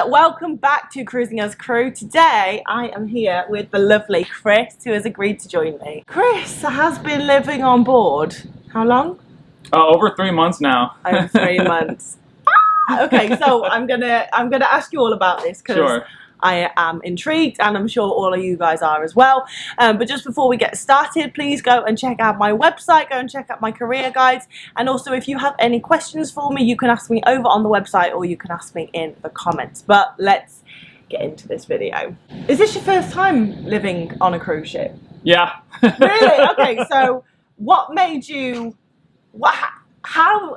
welcome back to Cruising as Crew. Today I am here with the lovely Chris, who has agreed to join me. Chris has been living on board. How long? Over 3 months now. Over 3 months. Okay, so I'm gonna ask you all about this because Sure. I am intrigued, and I'm sure all of you guys are as well. But just before we get started, please go and check out my website, go and check out my career guides, and also if you have any questions for me, you can ask me over on the website or you can ask me in the comments. But let's get into this video. Is this your first time living on a cruise ship? Yeah. Really? Okay, so what made you... How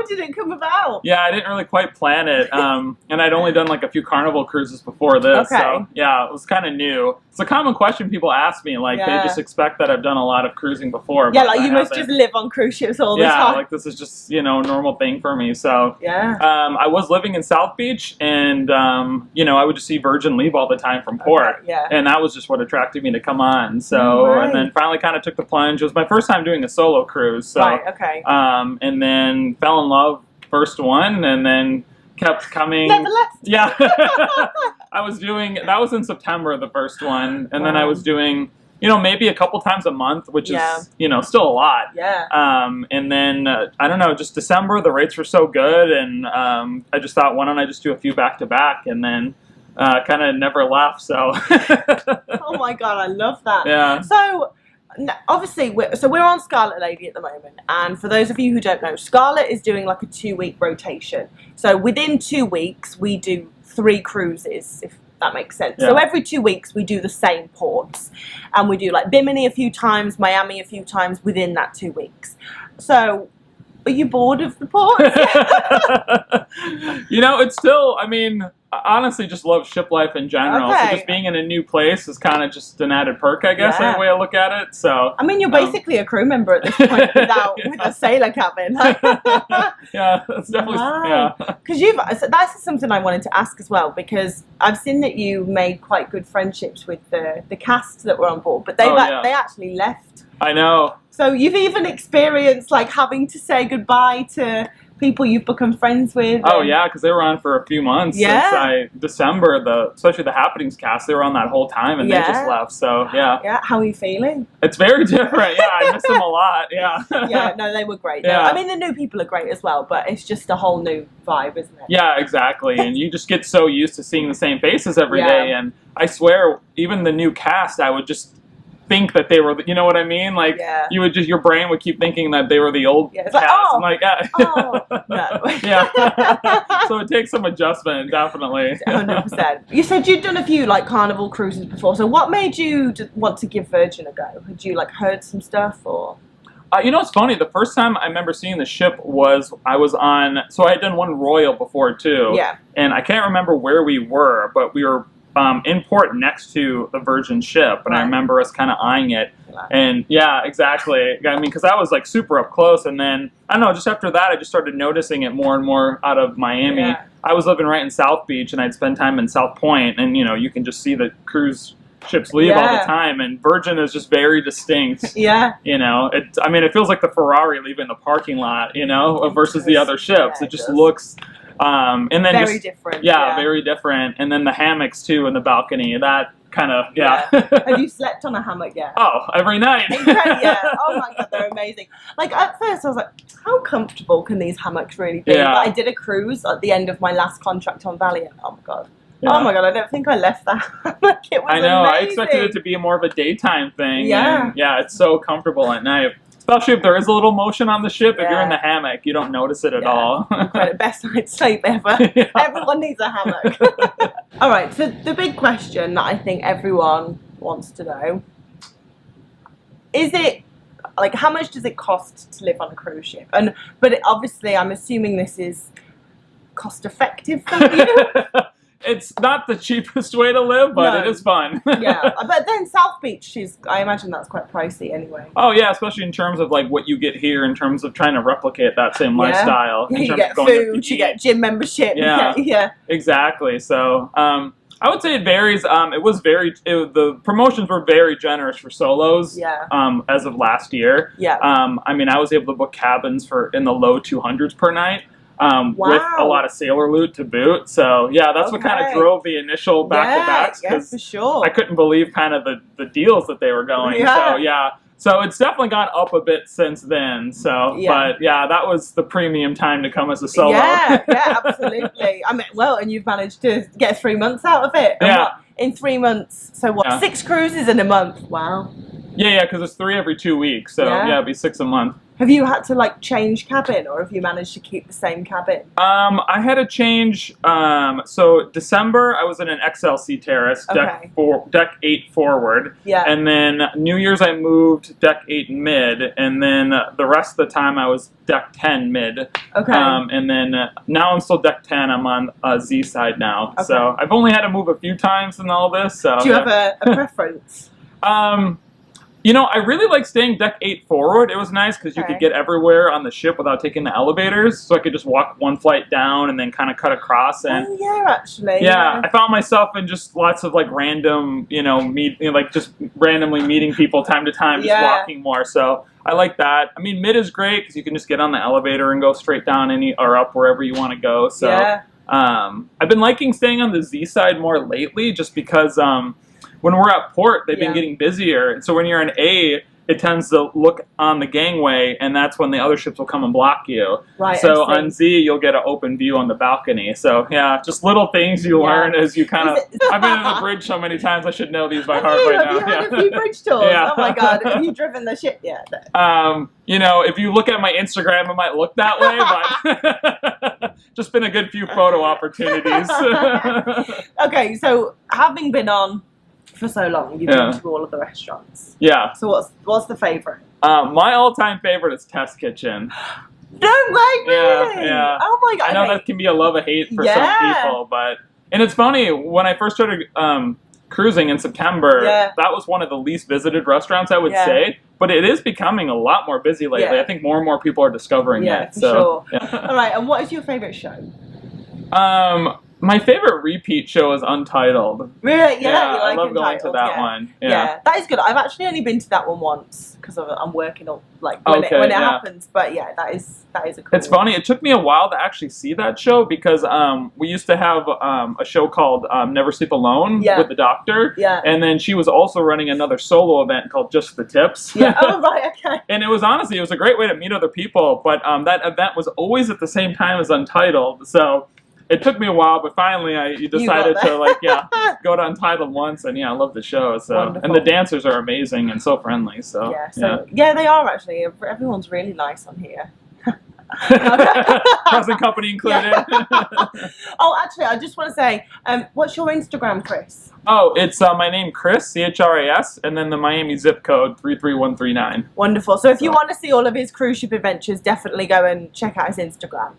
did it come about? Yeah, I didn't really quite plan it. And I'd only done like a few Carnival cruises before this. Okay. So yeah, it was kind of new. It's a common question people ask me. Like they just expect that I've done a lot of cruising before. Yeah, but like I you must haven't. just live on cruise ships all the time. Yeah, like this is just, a normal thing for me. So yeah. I was living in South Beach and, I would just see Virgin leave all the time from port. Okay, yeah. And that was just what attracted me to come on. So, Right. and then finally kind of took the plunge. It was my first time doing a solo cruise. So, Right, okay. and then fell in love first one and then kept coming. Never left. Yeah. That was in September, the first one. And then I was doing, maybe a couple times a month, which is, still a lot. Yeah. And then, I don't know, just December, the rates were so good. And I just thought, why don't I just do a few back to back? And then kind of never left. So. Oh my God, I love that. Yeah. So, obviously, we're on Scarlet Lady at the moment, and for those of you who don't know, Scarlet is doing like a 2-week rotation. So within 2 weeks, we do 3 cruises, if that makes sense. Yeah. So every 2 weeks, we do the same ports, and we do like Bimini a few times, Miami a few times within that 2 weeks. So, are you bored of the ports? It's still, I honestly just love ship life in general. Okay. So just being in a new place is kind of just an added perk, I guess, Yeah. the way I look at it. So You're basically a crew member at this point with a sailor cabin. yeah, that's definitely, Wow. yeah. Because that's something I wanted to ask as well, because I've seen that you made quite good friendships with the cast that were on board, but they actually left. I know. So you've even experienced like having to say goodbye to people you've become friends with. Oh yeah, because they were on for a few months since December. Especially the Happenings cast, they were on that whole time, and they just left. So yeah. Yeah. How are you feeling? It's very different. Yeah, I miss them a lot. Yeah. Yeah. No, they were great. Yeah. The new people are great as well, but it's just a whole new vibe, isn't it? Yeah, exactly. And you just get so used to seeing the same faces every day. And I swear, even the new cast, I would just think that they were, you know what I mean? Like, you would just, your brain would keep thinking that they were the old cast. Like, I'm like, no. Yeah. So it takes some adjustment, definitely. 100%. You said you'd done a few like Carnival cruises before. So what made you want to give Virgin a go? Had you like heard some stuff or? It's funny. The first time I remember seeing the ship was I had done one Royal before too. Yeah. And I can't remember where we were, but we were in port next to the Virgin ship, and I remember us kind of eyeing it. And yeah, exactly. Because that was like super up close, and then I don't know. Just after that, I just started noticing it more and more out of Miami. Yeah. I was living right in South Beach, and I'd spend time in South Point, and you can just see the cruise ships leave all the time, and Virgin is just very distinct. Yeah. It feels like the Ferrari leaving the parking lot, versus the other ships. Yeah, it just looks. And then very different. Yeah, very different. And then the hammocks too in the balcony. That kind of Have you slept on a hammock yet? Oh, every night. Yeah. Oh my God, they're amazing. Like at first I was like, how comfortable can these hammocks really be? Yeah. But I did a cruise at the end of my last contract on Valiant. Oh my God. Yeah. Oh my God, I don't think I left that hammock. It was I know. amazing. I expected it to be more of a daytime thing. Yeah. And it's so comfortable at night. Especially if there is a little motion on the ship. If you're in the hammock, you don't notice it at all. Best night's sleep ever. Everyone needs a hammock. All right, so the big question that I think everyone wants to know, is it, like, how much does it cost to live on a cruise ship? But obviously, I'm assuming this is cost effective for you. It's not the cheapest way to live, but it is fun. Yeah, but then South Beach I imagine that's quite pricey anyway. Oh yeah, especially in terms of like what you get here in terms of trying to replicate that same lifestyle. Yeah, in you terms get of going food, you get gym membership. Yeah, yeah. Exactly. So I would say it varies. The promotions were very generous for solos. Yeah. As of last year. Yeah. I was able to book cabins in the low 200s per night. with a lot of sailor loot to boot. So yeah, that's what kind of drove the initial back-to-backs, because for sure. I couldn't believe kind of the deals that they were going. Yeah. So yeah. So it's definitely gone up a bit since then. So, but yeah, that was the premium time to come as a solo. Yeah, absolutely. I mean, well, and you've managed to get 3 months out of it. And what, in 3 months, so what, 6 cruises in a month? Wow. Yeah, because it's 3 every 2 weeks. So yeah, it'd be 6 a month. Have you had to like change cabin, or have you managed to keep the same cabin? I had to change. So December I was in an XLC Terrace, deck 8 forward. Yeah. And then New Year's I moved deck 8 mid, and then the rest of the time I was deck 10 mid. Okay. And then now I'm still deck 10. I'm on Z side now. Okay. So I've only had to move a few times in all this. So do you have a preference? You know, I really like staying deck 8 forward. It was nice because you could get everywhere on the ship without taking the elevators. So I could just walk one flight down and then kind of cut across. And actually. Yeah, I found myself in just lots of like random, like just randomly meeting people time to time, just walking more. So I like that. I mean, mid is great because you can just get on the elevator and go straight down or up wherever you want to go. So I've been liking staying on the Z side more lately, just because when we're at port, they've been getting busier. And so when you're in A, it tends to look on the gangway, and that's when the other ships will come and block you. Right. So on Z, you'll get an open view on the balcony. So yeah, just little things you learn as you kind of... I've been in the bridge so many times, I should know these by heart by now. Have you had a few bridge tours? Oh my God, have you driven the ship yet? You know, if you look at my Instagram, it might look that way, but just been a good few photo opportunities. Okay, so having been on for so long, you've been to all of the restaurants. Yeah. So what's the favorite? My all-time favorite is Test Kitchen. No way, really? Yeah. Oh my God. I know that can be a love or hate for some people, and it's funny, when I first started cruising in September, that was one of the least visited restaurants, I would say. But it is becoming a lot more busy lately. I think more and more people are discovering it. For sure. All right, and what is your favorite show? My favorite repeat show is Untitled. Really? Yeah, I love going to that one. Yeah, that is good. I've actually only been to that one once because I'm working on when it happens. But yeah, that is a cool. It's funny. It took me a while to actually see that show because we used to have a show called Never Sleep Alone with the doctor. Yeah. And then she was also running another solo event called Just the Tips. Yeah. Oh right. Okay. And it was a great way to meet other people. But that event was always at the same time as Untitled. So it took me a while, but finally I decided to go to Untitled once, and I love the show. So wonderful. And the dancers are amazing and so friendly. So yeah, they are actually. Everyone's really nice on here. Present company included. Oh, actually, I just want to say, what's your Instagram, Chris? Oh, it's my name, Chris, CHRAS, and then the Miami zip code 33139. Wonderful. So if you want to see all of his cruise ship adventures, definitely go and check out his Instagram.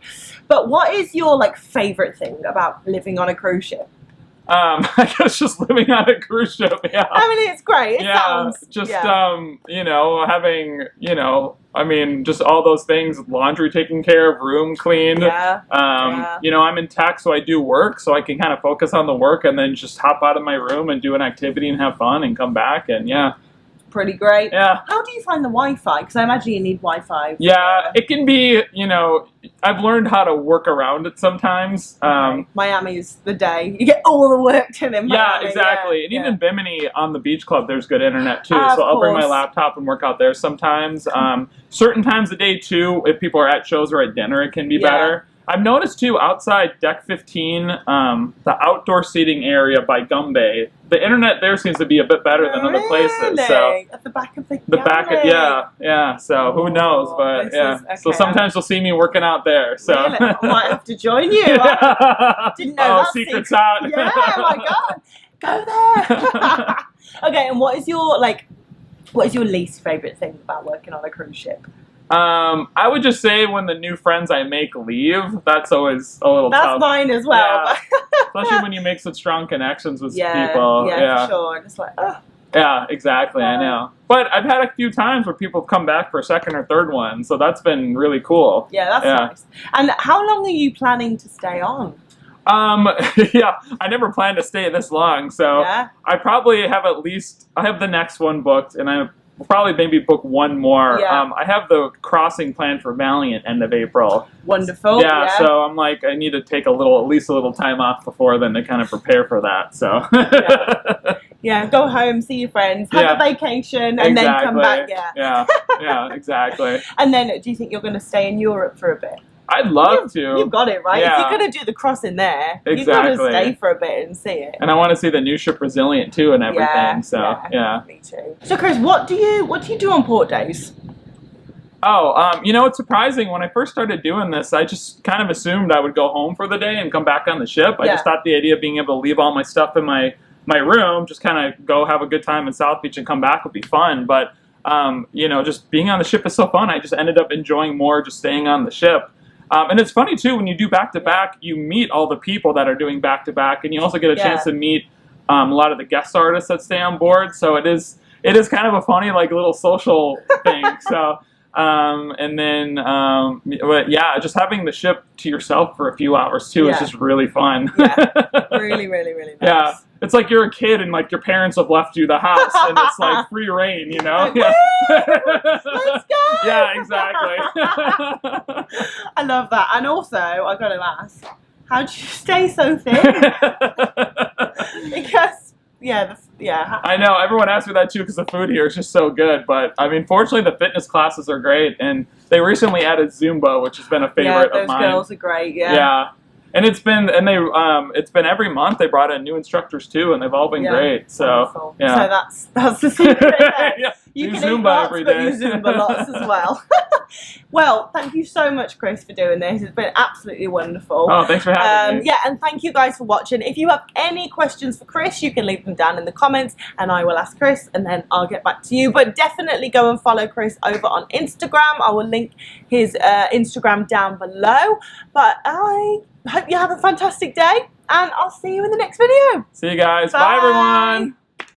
But what is your favorite thing about living on a cruise ship? I guess just living on a cruise ship. Yeah. I mean, it's great. It sounds. Just having, just all those things: laundry taken care of, room cleaned. I'm in tech, so I do work, so I can kind of focus on the work and then just hop out of my room and do an activity and have fun and come back and pretty great. Yeah. How do you find the Wi-Fi? Because I imagine you need Wi-Fi. Yeah, it can be, I've learned how to work around it sometimes. Miami's the day. You get all the work done in Miami. Yeah, exactly. And even Bimini on the beach club, there's good internet too. So I'll bring my laptop and work out there sometimes. Certain times of day too, if people are at shows or at dinner, it can be better. I've noticed too, outside deck 15, the outdoor seating area by Gumbe, the internet there seems to be a bit better than other places. So at the back of the back of So who knows? But so sometimes you'll see me working out there. So really? I might have to join you. I didn't know that secret's out. Yeah, my God, go there. Okay, and what is your least favorite thing about working on a cruise ship? I would just say when the new friends I make leave, that's always a little tough. That's mine as well. Yeah. Especially when you make such strong connections with people. Yeah, for sure. Just yeah, exactly. I know. But I've had a few times where people have come back for a second or third one, so that's been really cool. Yeah, that's nice. And how long are you planning to stay on? I never planned to stay this long, so I probably have I have the next one booked, and we'll probably maybe book one more. Yeah. I have the crossing planned for Valiant end of April. Wonderful. Yeah, so I'm like, I need to take at least a little time off before then to kind of prepare for that. So yeah, go home, see your friends, have a vacation, and then come back. Yeah, exactly. And then, do you think you're going to stay in Europe for a bit? I'd love to. You've got it, right? Yeah. If you're going to do the crossing there, exactly. you've got to stay for a bit and see it. And I want to see the new ship Resilient too and everything. Yeah. Me too. So, Chris, what do you do on port days? Oh, it's surprising. When I first started doing this, I just kind of assumed I would go home for the day and come back on the ship. I just thought the idea of being able to leave all my stuff in my room, just kind of go have a good time in South Beach and come back would be fun. But, just being on the ship is so fun. I just ended up enjoying more just staying on the ship. And it's funny, too, when you do back-to-back, you meet all the people that are doing back-to-back, and you also get a chance to meet a lot of the guest artists that stay on board. So it is kind of a funny, like, little social thing. So, but yeah, just having the ship to yourself for a few hours, too, is just really fun. Really, really, really nice. Yeah. It's like you're a kid and like your parents have left you the house and it's like free reign, you know? Yeah. Let's go! Yeah, exactly. I love that. And also, I got to ask, how do you stay so thin? Because, I know, everyone asks me that too because the food here is just so good. But, I mean, fortunately, the fitness classes are great. And they recently added Zumba, which has been a favorite of mine. Yeah, those girls are great, Yeah. And it's been every month they brought in new instructors too, and they've all been great. So so that's the secret. You do can Zumba eat lots, every but day. you Zumba lots as well. Well, thank you so much, Chris, for doing this. It's been absolutely wonderful. Oh, thanks for having me. Yeah, and thank you guys for watching. If you have any questions for Chris, you can leave them down in the comments, and I will ask Chris, and then I'll get back to you. But definitely go and follow Chris over on Instagram. I will link his Instagram down below. But I hope you have a fantastic day, and I'll see you in the next video. See you guys. Bye everyone.